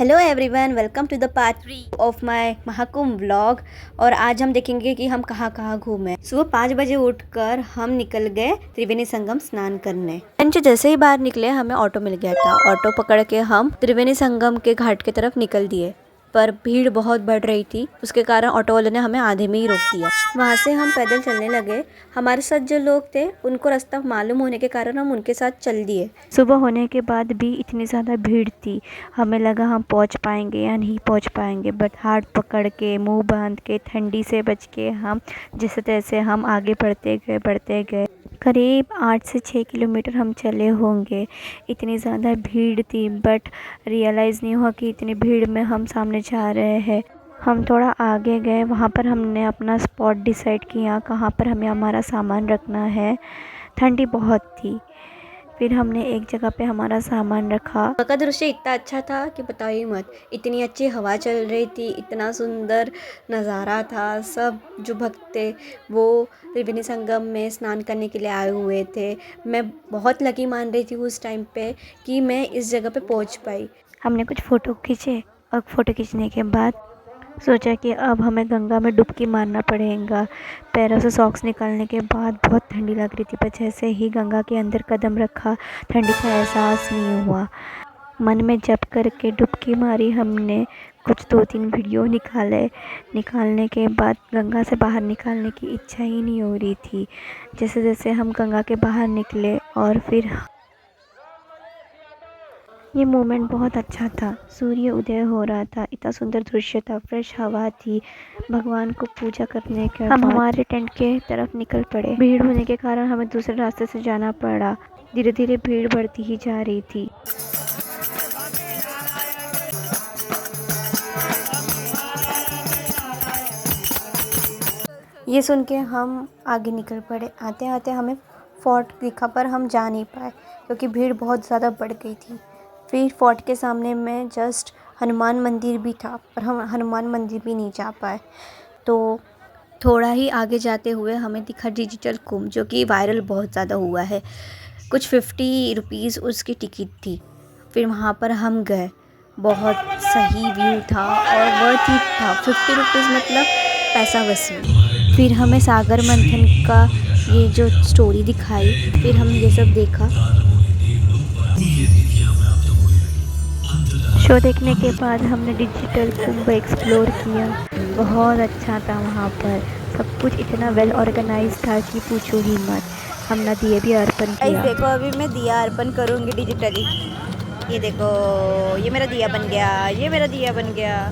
Hello everyone, welcome to the part 3 of my Mahakumbh vlog. और आज हम देखेंगे कि हम कहाँ कहाँ घूमे। सुबह 5 बजे उठकर हम निकल गए त्रिवेणी संगम स्नान करने। जैसे ही बाहर निकले हमें ऑटो मिल गया था। ऑटो पकड़ के हम त्रिवेणी संगम के घाट की तरफ निकल दिए, पर भीड़ बहुत बढ़ रही थी, उसके कारण ऑटो वाले ने हमें आधे में ही रोक दिया। वहाँ से हम पैदल चलने लगे। हमारे साथ जो लोग थे उनको रास्ता मालूम होने के कारण हम उनके साथ चल दिए। सुबह होने के बाद भी इतनी ज़्यादा भीड़ थी, हमें लगा हम पहुँच पाएंगे या नहीं पहुँच पाएंगे, बट हाथ पकड़ के मुंह बांध के ठंडी से बच के हम जिस तैसे हम आगे बढ़ते गए। करीब 8 से 6 किलोमीटर हम चले होंगे। इतनी ज़्यादा भीड़ थी, बट रियलाइज़ नहीं हुआ कि इतनी भीड़ में हम सामने जा रहे हैं। हम थोड़ा आगे गए, वहाँ पर हमने अपना स्पॉट डिसाइड किया कहाँ पर हमें हमारा सामान रखना है। ठंडी बहुत थी, फिर हमने एक जगह पे हमारा सामान रखा। वहाँ का दृश्य इतना अच्छा था कि बताइए मत। इतनी अच्छी हवा चल रही थी, इतना सुंदर नज़ारा था। सब जो भक्त थे वो त्रिवेणी संगम में स्नान करने के लिए आए हुए थे। मैं बहुत लकी मान रही थी उस टाइम पे कि मैं इस जगह पे पहुंच पाई। हमने कुछ फ़ोटो खींचे और फ़ोटो खींचने के बाद सोचा कि अब हमें गंगा में डुबकी मारना पड़ेगा। पैरों से सॉक्स निकालने के बाद बहुत ठंडी लग रही थी, पर जैसे ही गंगा के अंदर कदम रखा ठंडी का एहसास नहीं हुआ। मन में जप करके डुबकी मारी हमने। कुछ 2-3 वीडियो निकालने के बाद गंगा से बाहर निकालने की इच्छा ही नहीं हो रही थी। जैसे जैसे हम गंगा के बाहर निकले और फिर ये मोमेंट बहुत अच्छा था। सूर्य उदय हो रहा था, इतना सुंदर दृश्य था, फ्रेश हवा थी। भगवान को पूजा करने के बाद हम हमारे टेंट के तरफ निकल पड़े। भीड़ होने के कारण हमें दूसरे रास्ते से जाना पड़ा। धीरे धीरे भीड़ बढ़ती ही जा रही थी। ये सुन के हम आगे निकल पड़े। आते आते हमें फोर्ट दिखा, पर हम जा नहीं पाए क्योंकि भीड़ बहुत ज़्यादा बढ़ गई थी। फिर फोर्ट के सामने में जस्ट हनुमान मंदिर भी था, पर हम हनुमान मंदिर भी नहीं जा पाए। तो थोड़ा ही आगे जाते हुए हमें दिखा डिजिटल कुंभ, जो कि वायरल बहुत ज़्यादा हुआ है। कुछ 50 रुपीज़ उसकी टिकट थी। फिर वहाँ पर हम गए। बहुत सही व्यू था और वर्थ इट था। 50 रुपीज़ मतलब पैसा वसूल। फिर हमें सागर मंथन का ये जो स्टोरी दिखाई, फिर हम ये सब देखा। शो देखने के बाद हमने डिजिटल कुंभ एक्सप्लोर किया। बहुत अच्छा था, वहाँ पर सब कुछ इतना वेल ऑर्गेनाइज था कि पूछो ही मत। हमने दिए भी अर्पण किया। देखो अभी मैं दिया अर्पण करूँगी डिजिटली। ये देखो, ये मेरा दिया बन गया, ये मेरा दिया बन गया।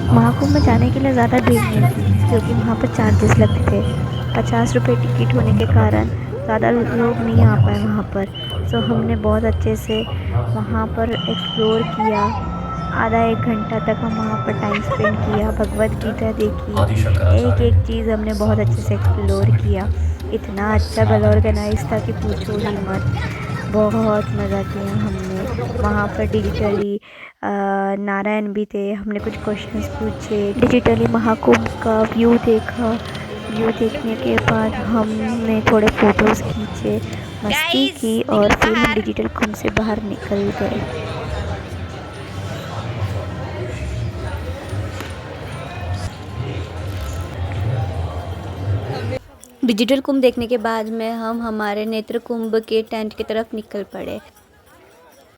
महाकुंभ में जाने के लिए ज़्यादा भीड़ नहीं थी, क्योंकि वहाँ पर चार्जेस लगते थे। 50 रुपये टिकट होने के कारण ज़्यादा लोग नहीं आ पाए वहाँ पर। सो हमने बहुत अच्छे से वहाँ पर एक्सप्लोर किया। आधा 1 घंटा तक हम वहाँ पर टाइम स्पेंड किया, भगवद गीता देखी। एक चीज़ हमने बहुत अच्छे से एक्सप्लोर किया। इतना अच्छा वेल ऑर्गेनाइज था कि पूछो ही मत। बहुत मज़ा किया हमने वहाँ पर। डिजिटली नारायण भी थे, हमने कुछ क्वेश्चंस पूछे। डिजिटली महाकुंभ का व्यू देखा। व्यू देखने के बाद हमने थोड़े फ़ोटोज़ खींचे, मस्ती की और फिर हम डिजिटल कुंभ से बाहर निकल गए। डिजिटल कुंभ देखने के बाद में हम हमारे नेत्र कुंभ के टेंट की तरफ निकल पड़े।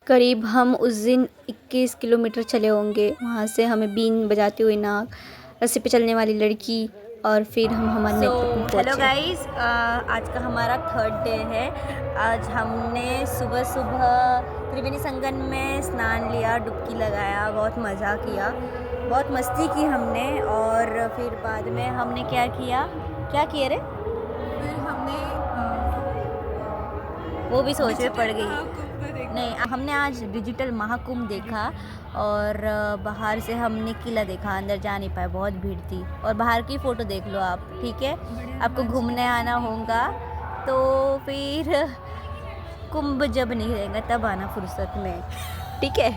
करीब हम उस दिन 21 किलोमीटर चले होंगे। वहाँ से हमें बीन बजाती हुई नाक, रस्सी पे चलने वाली लड़की, और फिर हम हमारे नेत्र कुंभ पहुँचे। हेलो गाइस, आज का हमारा 3rd डे है। आज हमने सुबह सुबह त्रिवेणी संगम में स्नान लिया, डुबकी लगाया, बहुत मज़ा किया, बहुत मस्ती की हमने। और फिर बाद में हमने क्या किया रे? फिर हमने वो भी सोच में पड़ गई। नहीं, हमने आज डिजिटल महाकुंभ देखा और बाहर से हमने किला देखा, अंदर जा नहीं पाए, बहुत भीड़ थी। और बाहर की फ़ोटो देख लो आप, ठीक है? आपको घूमने आना होगा तो फिर कुंभ जब नहीं रहेगा तब आना फुर्सत में, ठीक है?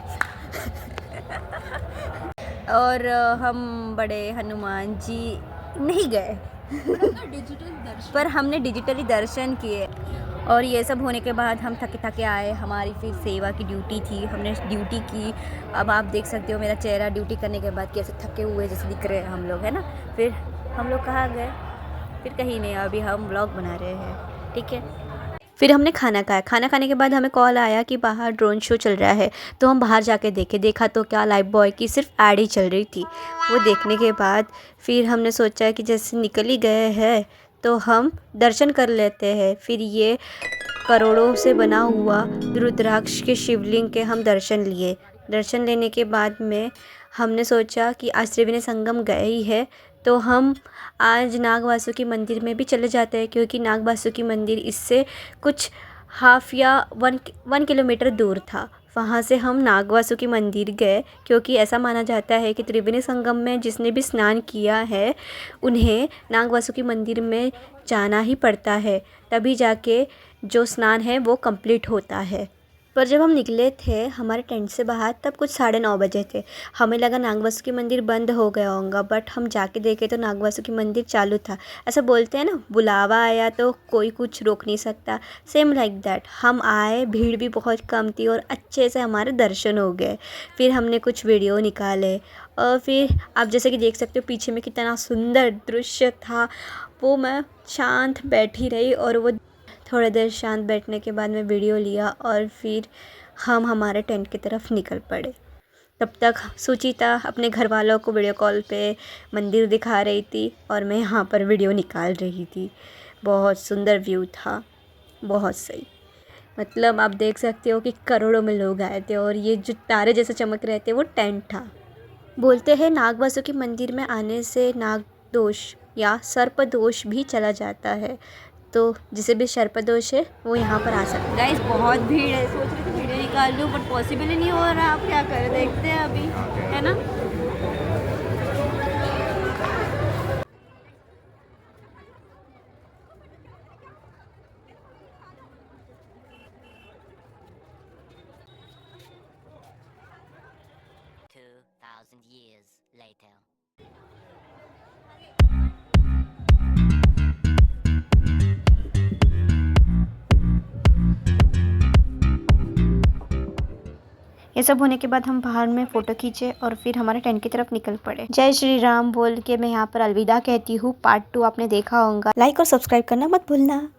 और हम बड़े हनुमान जी नहीं गए, पर हमने डिजिटली दर्शन किए। और ये सब होने के बाद हम थके थके आए, हमारी फिर सेवा की ड्यूटी थी, हमने ड्यूटी की। अब आप देख सकते हो मेरा चेहरा ड्यूटी करने के बाद कैसे थके हुए जैसे दिख रहे हैं हम लोग, है ना। फिर हम लोग कहाँ गए, फिर कहीं नहीं, अभी हम व्लॉग बना रहे हैं, ठीक है। फिर हमने खाना खाया। खाना खाने के बाद हमें कॉल आया कि बाहर ड्रोन शो चल रहा है, तो हम बाहर जाके देखा तो क्या लाइफ बॉय की सिर्फ ऐड ही चल रही थी। वो देखने के बाद फिर हमने सोचा कि जैसे निकल ही गए हैं तो हम दर्शन कर लेते हैं। फिर ये करोड़ों से बना हुआ रुद्राक्ष के शिवलिंग के हम दर्शन लिए। दर्शन लेने के बाद में हमने सोचा कि आज त्रिवेणी संगम गए ही है तो हम आज नाग वासुकी मंदिर में भी चले जाते हैं, क्योंकि नाग वासुकी मंदिर इससे कुछ हाफ या वन किलोमीटर दूर था। वहाँ से हम नाग वासुकी मंदिर गए, क्योंकि ऐसा माना जाता है कि त्रिवेणी संगम में जिसने भी स्नान किया है उन्हें नाग वासुकी मंदिर में जाना ही पड़ता है, तभी जाके जो स्नान है वो कंप्लीट होता है। पर जब हम निकले थे हमारे टेंट से बाहर तब कुछ 9:30 बजे थे। हमें लगा नाग वासुकी मंदिर बंद हो गया होगा, बट हम जाके देखे तो नाग वासुकी मंदिर चालू था। ऐसा बोलते हैं ना, बुलावा आया तो कोई कुछ रोक नहीं सकता, सेम लाइक दैट। हम आए, भीड़ भी बहुत कम थी और अच्छे से हमारे दर्शन हो गए। फिर हमने कुछ वीडियो निकाले और फिर आप जैसे कि देख सकते हो पीछे में कितना सुंदर दृश्य था। वो मैं शांत बैठी रही और वो थोड़ी देर शांत बैठने के बाद मैं वीडियो लिया और फिर हम हमारे टेंट की तरफ निकल पड़े। तब तक सुचिता अपने घर वालों को वीडियो कॉल पे मंदिर दिखा रही थी और मैं यहाँ पर वीडियो निकाल रही थी। बहुत सुंदर व्यू था, बहुत सही। मतलब आप देख सकते हो कि करोड़ों में लोग आए थे और ये जो तारे जैसे चमक रहे थे वो टेंट था। बोलते हैं नाग वासुकी मंदिर में आने से नाग दोष या सर्प दोष भी चला जाता है, तो जिसे भी सर्प दोष है वो यहाँ पर आ सकता है। गाइस बहुत भीड़ है, सोच रही थी वीडियो निकाल लूँ बट पॉसिबल ही नहीं हो रहा। आप क्या करें, देखते हैं अभी, है ना। Years later. ये सब होने के बाद हम बाहर में फ़ोटो खींचे और फिर हमारे टेंट की तरफ निकल पड़े। जय श्री राम बोल के मैं यहाँ पर अलविदा कहती हूँ। पार्ट 2 आपने देखा होगा। लाइक और सब्सक्राइब करना मत भूलना।